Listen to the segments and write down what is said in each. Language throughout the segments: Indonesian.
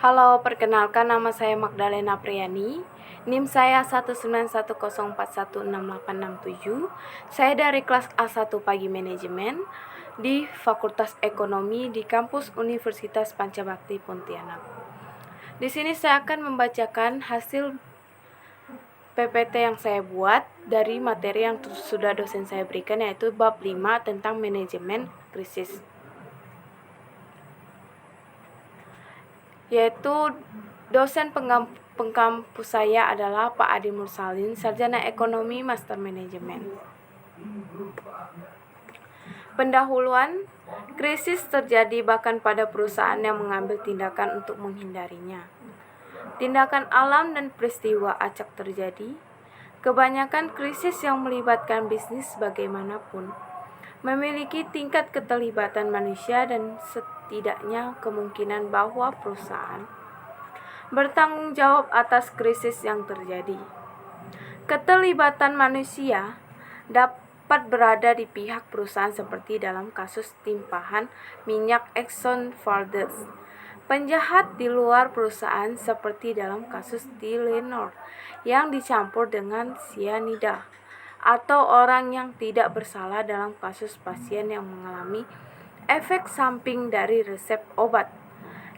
Halo, perkenalkan nama saya Magdalena Priyani. NIM saya 19104168667. Saya dari kelas A1 Pagi Manajemen di Fakultas Ekonomi di kampus Universitas Pancabakti Pontianak. Di sini saya akan membacakan hasil PPT yang saya buat dari materi yang sudah dosen saya berikan, yaitu bab 5 tentang manajemen krisis. Yaitu dosen pengkampus saya adalah Pak Adi Mursalin, sarjana ekonomi master manajemen. Pendahuluan, krisis terjadi bahkan pada perusahaan yang mengambil tindakan untuk menghindarinya. Tindakan alam dan peristiwa acak terjadi. Kebanyakan krisis yang melibatkan bisnis bagaimanapun memiliki tingkat keterlibatan manusia dan setidaknya kemungkinan bahwa perusahaan bertanggung jawab atas krisis yang terjadi. Keterlibatan manusia dapat berada di pihak perusahaan seperti dalam kasus timpahan minyak Exxon Valdez, penjahat di luar perusahaan seperti dalam kasus Tylenol yang dicampur dengan cyanida, atau orang yang tidak bersalah dalam kasus pasien yang mengalami efek samping dari resep obat.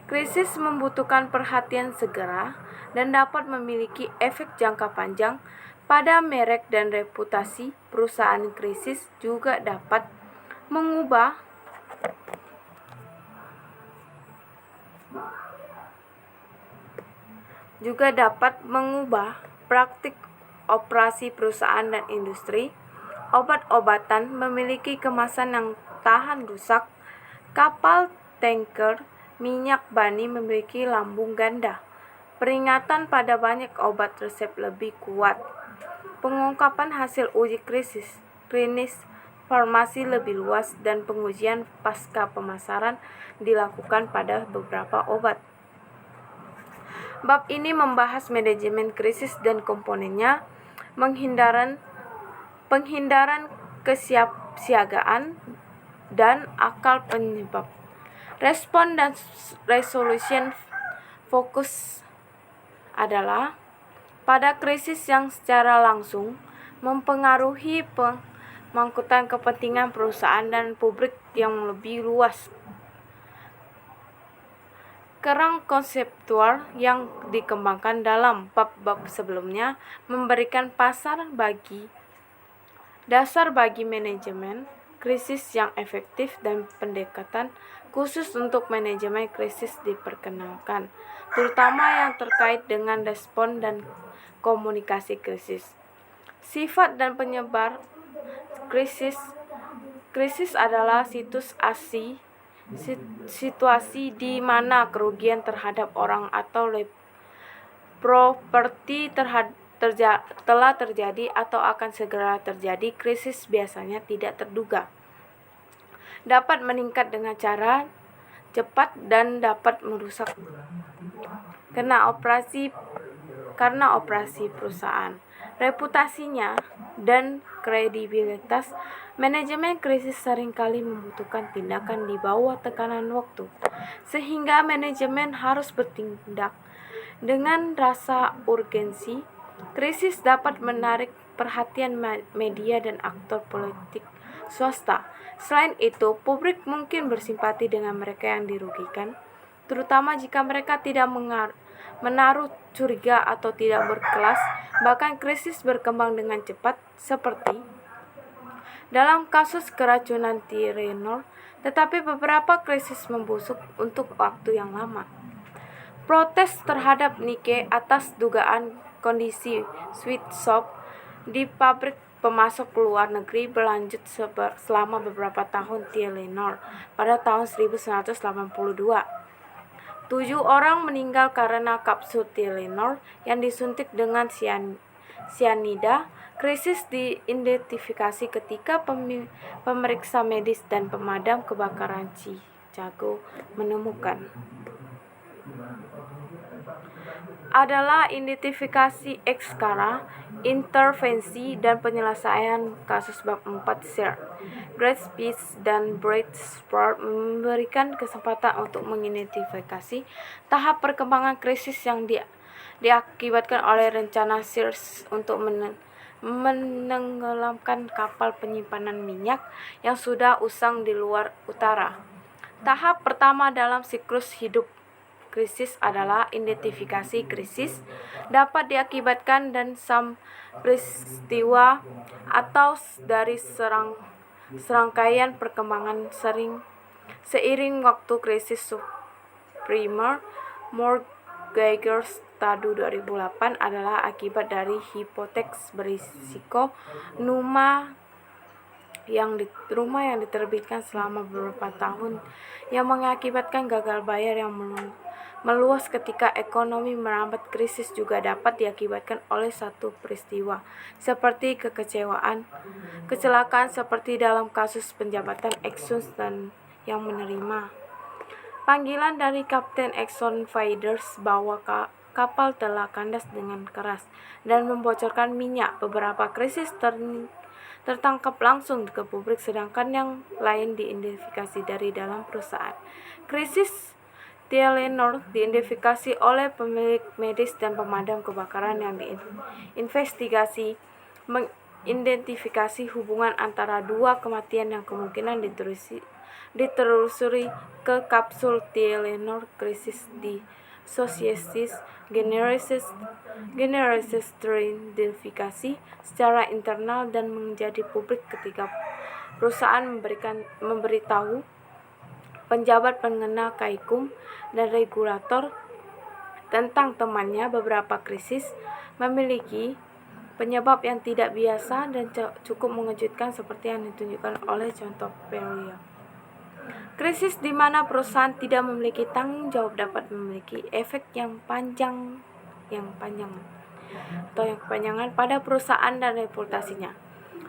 Krisis membutuhkan perhatian segera dan dapat memiliki efek jangka panjang pada merek dan reputasi perusahaan. Krisis juga dapat mengubah praktik operasi perusahaan dan industri. Obat-obatan memiliki kemasan yang tahan rusak. Kapal tanker minyak bani memiliki lambung ganda. Peringatan pada banyak obat resep lebih kuat. Pengungkapan hasil uji klinis farmasi lebih luas dan pengujian pasca pemasaran dilakukan pada beberapa obat. Bab ini membahas manajemen krisis dan komponennya, penghindaran kesiapsiagaan, dan akal penyebab. Respon dan resolution fokus adalah pada krisis yang secara langsung mempengaruhi pemangkutan kepentingan perusahaan dan publik yang lebih luas. Kerang konseptual yang dikembangkan dalam bab-bab sebelumnya memberikan dasar bagi manajemen krisis yang efektif dan pendekatan khusus untuk manajemen krisis diperkenalkan, terutama yang terkait dengan respon dan komunikasi krisis. Sifat dan penyebar krisis. Krisis adalah situasi di mana kerugian terhadap orang atau properti telah terjadi atau akan segera terjadi. Krisis biasanya tidak terduga, dapat meningkat dengan cara cepat dan dapat merusak karena operasi perusahaan, reputasinya, dan kredibilitas. Manajemen krisis seringkali membutuhkan tindakan di bawah tekanan waktu, sehingga manajemen harus bertindak dengan rasa urgensi. Krisis dapat menarik perhatian media dan aktor politik swasta. Selain itu, publik mungkin bersimpati dengan mereka yang dirugikan, terutama jika mereka tidak menaruh curiga atau tidak berkelas. Bahkan krisis berkembang dengan cepat, seperti dalam kasus keracunan Tylenol, tetapi beberapa krisis membusuk untuk waktu yang lama. Protes terhadap Nike atas dugaan kondisi sweet shop di pabrik pemasok luar negeri berlanjut selama beberapa tahun. Tylenol pada tahun 1982. 7 orang meninggal karena kapsul Tylenol yang disuntik dengan cyanida. Krisis diidentifikasi ketika pemeriksa medis dan pemadam kebakaran Chicago menemukan adalah identifikasi ekskara, intervensi, dan penyelesaian kasus bab 4 SER. Great Speech dan Bright Sport memberikan kesempatan untuk mengidentifikasi tahap perkembangan krisis yang diakibatkan oleh rencana SEARS untuk menenggelamkan kapal penyimpanan minyak yang sudah usang di luar utara. Tahap pertama dalam siklus hidup krisis adalah identifikasi krisis dapat diakibatkan dan peristiwa atau dari serangkaian perkembangan seiring waktu. Krisis subprimer Mortgagers Study 2008 adalah akibat dari hipoteks berisiko rumah yang diterbitkan selama beberapa tahun yang mengakibatkan gagal bayar yang meluas ketika ekonomi merambat. Krisis juga dapat diakibatkan oleh satu peristiwa seperti kecelakaan seperti dalam kasus penjabatan Exxon dan yang menerima panggilan dari Kapten Exxon Finders bahwa kapal telah kandas dengan keras dan membocorkan minyak. Beberapa krisis tertangkap langsung ke publik, sedangkan yang lain diidentifikasi dari dalam perusahaan. Krisis Telenor diidentifikasi oleh pemilik medis dan pemadam kebakaran yang diinvestigasi mengidentifikasi hubungan antara dua kematian yang kemungkinan ditelusuri ke kapsul Telenor. Krisis di Societies Generis teridentifikasi secara internal dan menjadi publik ketika perusahaan memberitahu penjabat pengenal Kaikum dan regulator tentang temannya. Beberapa krisis memiliki penyebab yang tidak biasa dan cukup mengejutkan seperti yang ditunjukkan oleh contoh Perio. Krisis di mana perusahaan tidak memiliki tanggung jawab dapat memiliki efek yang kepanjangan pada perusahaan dan reputasinya.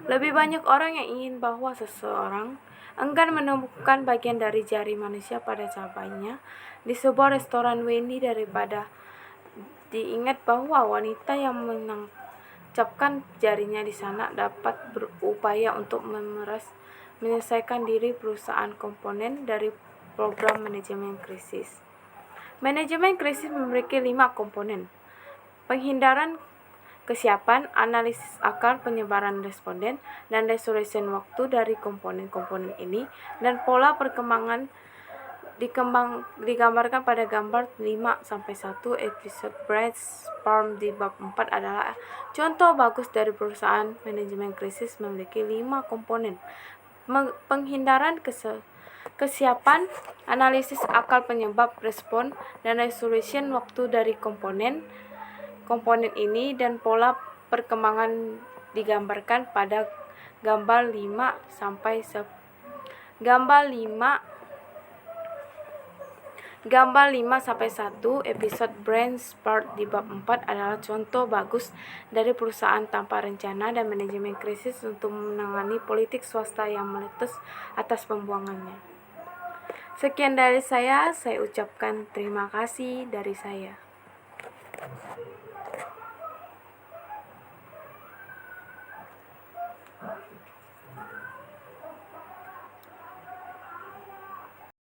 Lebih banyak orang yang ingin bahwa seseorang enggan menemukan bagian dari jari manusia pada cabainya di sebuah restoran Wendy daripada diingat bahwa wanita yang menancapkan jarinya di sana dapat berupaya untuk menyelesaikan diri perusahaan. Komponen dari program manajemen krisis. Manajemen krisis memiliki 5 komponen: penghindaran, kesiapan, analisis akar, penyebaran responden, dan resolusi waktu. Dari komponen-komponen ini dan pola perkembangan digambarkan pada gambar 5-1. Episode Bright Sparm di bab 4 adalah contoh bagus dari perusahaan manajemen krisis memiliki 5 komponen: penghindaran, kesiapan, analisis akal penyebab, respon, dan resolusi waktu. Dari komponen ini dan pola perkembangan digambarkan pada gambar 5-1. Episode Brain Spurt di bab 4 adalah contoh bagus dari perusahaan tanpa rencana dan manajemen krisis untuk menangani politik swasta yang meletus atas pembuangannya. Sekian dari saya ucapkan terima kasih dari saya.